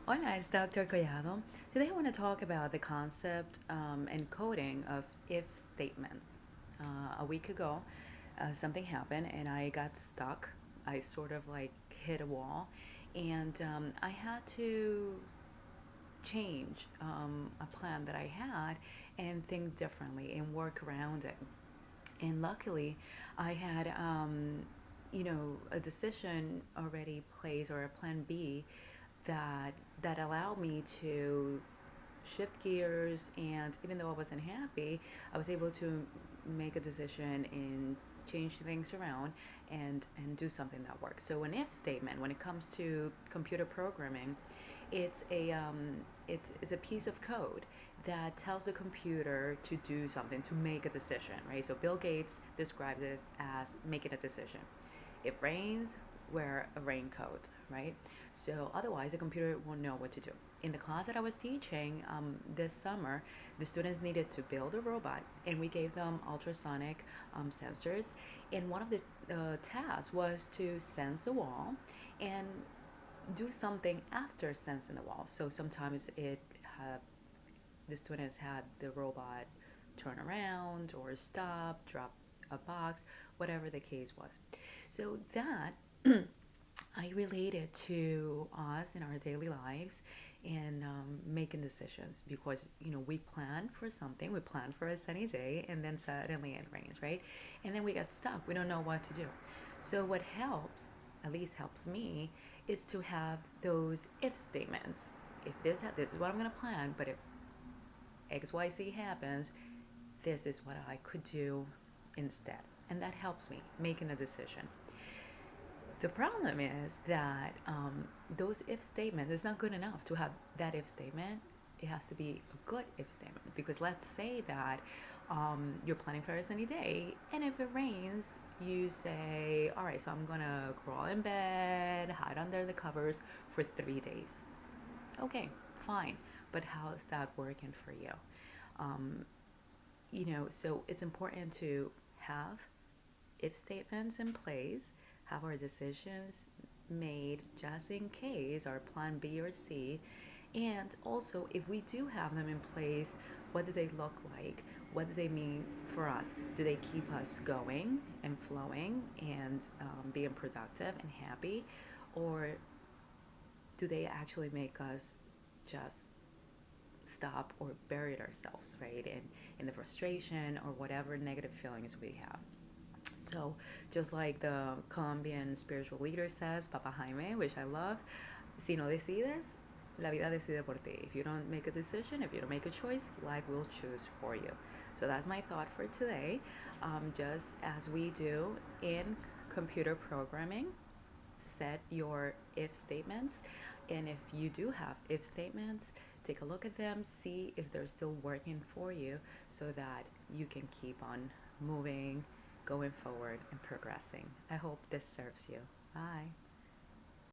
Hola, it's Dr. Collado. Today I want to talk about the concept and coding of if statements. A week ago, something happened and I got stuck. I sort of like hit a wall, and I had to change a plan that I had and think differently and work around it. And luckily, I had a decision already placed, or a plan B that allowed me to shift gears. And even though I wasn't happy, I was able to make a decision and change things around and do something that works. So an if statement, when it comes to computer programming, it's a piece of code that tells the computer to do something, to make a decision, right? So Bill Gates described this as making a decision. It rains, wear a raincoat, right? So otherwise, the computer won't know what to do. In the class that I was teaching this summer, the students needed to build a robot, and we gave them ultrasonic sensors. And one of the tasks was to sense a wall and do something after sensing the wall. So sometimes the students had the robot turn around or stop, drop a box, whatever the case was. So that I related to us in our daily lives and making decisions, because we plan for something, we plan for a sunny day, and then suddenly it rains, right? And then we get stuck, we don't know what to do. So what helps, at least helps me, is to have those if statements. If this is what I'm going to plan, but if XYZ happens, this is what I could do instead. And that helps me making a decision. The problem is that those if statements is not good enough to have that if statement. It has to be a good if statement, because let's say that you're planning for a sunny day, and if it rains, you say, all right, so I'm gonna crawl in bed, hide under the covers for 3 days. Okay, fine, but how is that working for you? Um, so it's important to have if statements in place, have our decisions made just in case our plan B or C. And also, if we do have them in place, what do they look like? What do they mean for us? Do they keep us going and flowing and being productive and happy? Or do they actually make us just stop or bury ourselves, right? In the frustration or whatever negative feelings we have. So, just like the Colombian spiritual leader says, Papa Jaime, which I love, si no decides, la vida decide por ti. If you don't make a decision, if you don't make a choice, life will choose for you. So that's my thought for today. Just as we do in computer programming, set your if statements. And if you do have if statements, take a look at them, see if they're still working for you, so that you can keep on moving, going forward, and progressing. I hope this serves you. Bye.